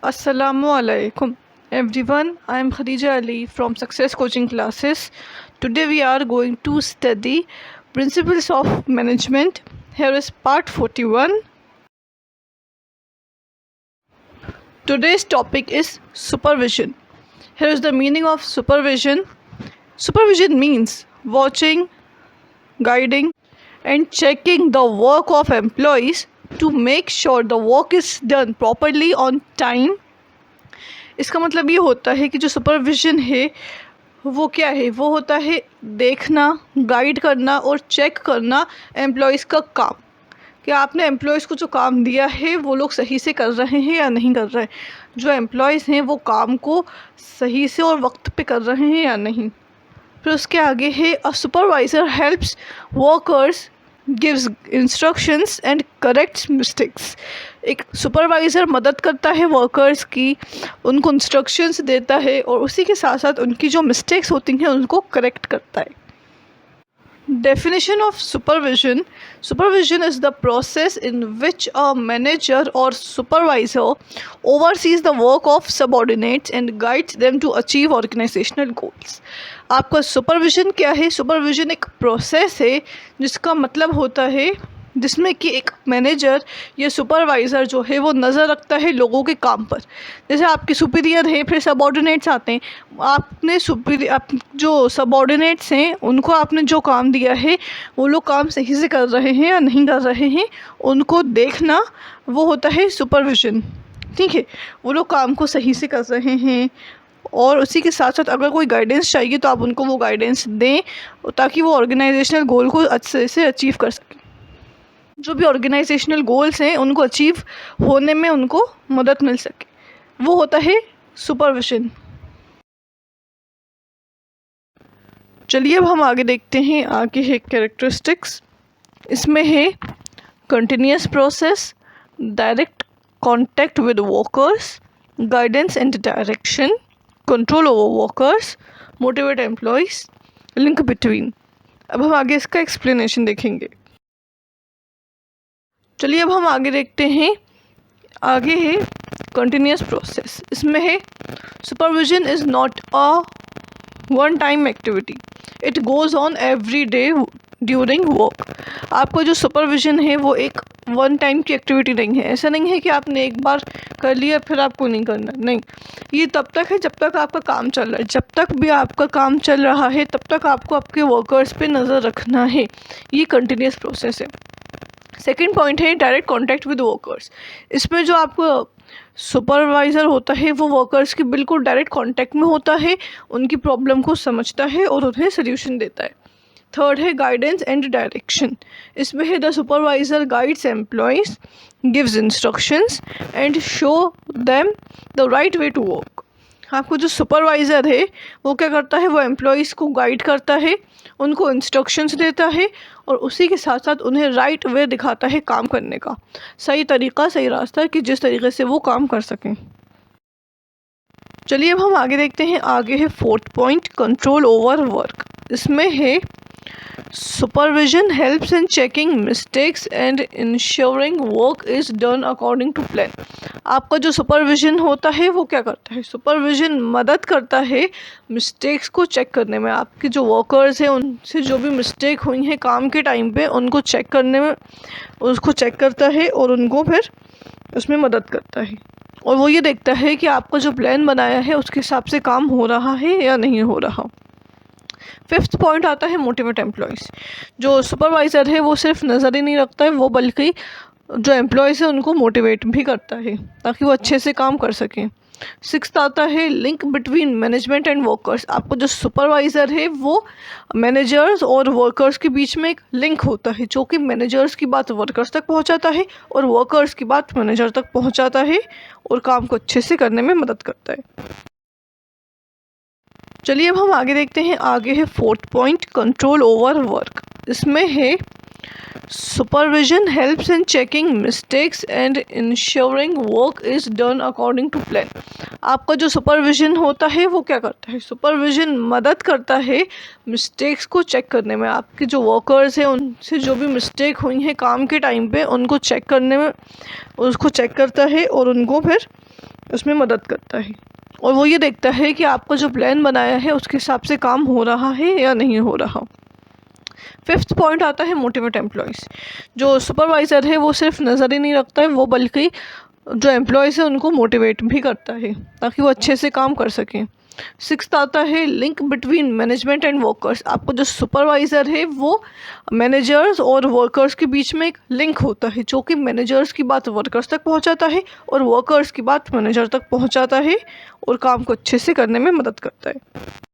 Assalamualaikum everyone. I am Khadija Ali from Success Coaching Classes. Today we are going to study Principles of Management. Here is part 41. Today's topic is supervision. Here is the meaning of supervision. Supervision means watching, guiding and checking the work of employees to make sure the work is done properly on time. इसका मतलब ये होता है कि जो supervision है वो क्या है, वो होता है देखना, गाइड करना और चेक करना एम्प्लॉयज़ का काम, कि आपने एम्प्लॉयज़ को जो काम दिया है वो लोग सही से कर रहे हैं या नहीं कर रहे हैं, जो एम्प्लॉयज़ हैं वो काम को सही से और वक्त पे कर रहे हैं या नहीं। फिर उसके आगे है a supervisor helps workers gives instructions and corrects mistakes. एक सुपरवाइज़र मदद करता है वर्कर्स की, उनको इंस्ट्रक्शंस देता है और उसी के साथ साथ उनकी जो मिस्टेक्स होती हैं उनको करेक्ट करता है। Definition of supervision. Supervision is the process in which a manager or supervisor oversees the work of subordinates and guides them to achieve organizational goals. आपका सुपरविज़न क्या है? सुपरविज़न एक प्रोसेस है जिसका मतलब होता है जिसमें कि एक मैनेजर या सुपरवाइज़र जो है वो नज़र रखता है लोगों के काम पर। जैसे आपके सुपीरियर है, फिर सबऑर्डिनेट्स आते हैं। आपने जो सबऑर्डिनेट्स हैं उनको आपने जो काम दिया है वो लोग काम सही से कर रहे हैं या नहीं कर रहे हैं, उनको देखना वो होता है सुपरविज़न। ठीक है, वो लोग काम को सही से कर रहे हैं और उसी के साथ साथ अगर कोई गाइडेंस चाहिए तो आप उनको वो गाइडेंस दें ताकि वो ऑर्गेनाइजेशनल गोल को अच्छे से अचीव कर सकें। जो भी ऑर्गेनाइजेशनल गोल्स हैं उनको अचीव होने में उनको मदद मिल सके, वो होता है सुपरविज़न। चलिए अब हम आगे देखते हैं। आगे है कैरेक्टरिस्टिक्स। इसमें है continuous process, direct contact with workers, guidance and direction, control over workers, motivate employees, link between. अब हम आगे इसका एक्सप्लेनेशन देखेंगे। चलिए अब हम आगे देखते हैं। आगे है कंटिन्यूस प्रोसेस। इसमें है supervision is not a one time activity, it goes on every day during work. आपका जो सुपरविज़न है वो एक वन टाइम की एक्टिविटी नहीं है। ऐसा नहीं है कि आपने एक बार कर लिया फिर आपको नहीं करना, नहीं। ये तब तक है जब तक आपका काम चल रहा है। जब तक भी आपका काम चल रहा है तब तक आपको आपके वर्कर्स पे नज़र रखना है। ये कंटिन्यूस प्रोसेस है। सेकेंड पॉइंट है डायरेक्ट कॉन्टैक्ट विद वर्कर्स। इसमें जो आपको सुपरवाइज़र होता है वो वर्कर्स के बिल्कुल डायरेक्ट कांटेक्ट में होता है, उनकी प्रॉब्लम को समझता है और उन्हें सोल्यूशन देता है। थर्ड है गाइडेंस एंड डायरेक्शन। इसमें है the supervisor guides employees, gives instructions and show them the right way to work. आपको जो सुपरवाइज़र है वो क्या करता है, वो एम्प्लॉयज़ को गाइड करता है, उनको इंस्ट्रक्शंस देता है और उसी के साथ साथ उन्हें राइट वे दिखाता है काम करने का, सही तरीका, सही रास्ता कि जिस तरीके से वो काम कर सकें। चलिए अब हम आगे देखते हैं। आगे है fourth point, control over work. इसमें है supervision helps in checking mistakes and ensuring work is done according to plan. आपका जो सुपरविज़न होता है वो क्या करता है, सुपरविज़न मदद करता है मिस्टेक्स को चेक करने में। आपके जो वर्कर्स हैं उनसे जो भी मिस्टेक हुई हैं काम के टाइम पे उनको चेक करने में, उसको चेक करता है और उनको फिर उसमें मदद करता है। और वो ये देखता है कि आपका जो प्लान बनाया है उसके हिसाब से काम हो रहा है या नहीं हो रहा। फिफ्थ पॉइंट आता है मोटिवेट एम्प्लॉयज़। जो सुपरवाइज़र है वो सिर्फ नज़र ही नहीं रखता है, वो बल्कि जो एम्प्लॉयज़ है उनको मोटिवेट भी करता है ताकि वो अच्छे से काम कर सकें। सिक्स्थ आता है link between management and workers. आपको जो सुपरवाइज़र है वो मैनेजर्स और वर्कर्स के बीच में एक लिंक होता है, जो कि मैनेजर्स की बात वर्कर्स तक पहुंचाता है और वर्कर्स की बात मैनेजर तक पहुंचाता है और काम को अच्छे से करने में मदद करता है। चलिए अब हम आगे देखते हैं। आगे है fourth point, control over work. इसमें है Supervision helps in checking mistakes and ensuring work is done according to plan. आपका जो सुपरविजन होता है वो क्या करता है? सुपरविजन मदद करता है मिस्टेक्स को चेक करने में। आपके जो वर्कर्स हैं उनसे जो भी मिस्टेक हुई हैं काम के टाइम पे उनको चेक करने में, उसको चेक करता है और उनको फिर उसमें मदद करता है। और वो ये देखता है कि आपका जो प्लान बनाया है उसके हिसाब से काम हो रहा है या नहीं हो रहा। फिफ्थ पॉइंट आता है मोटिवेट एम्प्लॉयज़। जो सुपरवाइज़र है वो सिर्फ नज़र ही नहीं रखता है, वो बल्कि जो एम्प्लॉयज़ है उनको मोटिवेट भी करता है ताकि वो अच्छे से काम कर सकें। सिक्स्थ आता है link between management and workers. आपको जो सुपरवाइज़र है वो मैनेजर्स और वर्कर्स के बीच में एक लिंक होता है जो कि मैनेजर्स की बात वर्कर्स तक पहुंचाता है और वर्कर्स की बात मैनेजर तक पहुंचाता है और काम को अच्छे से करने में मदद करता है।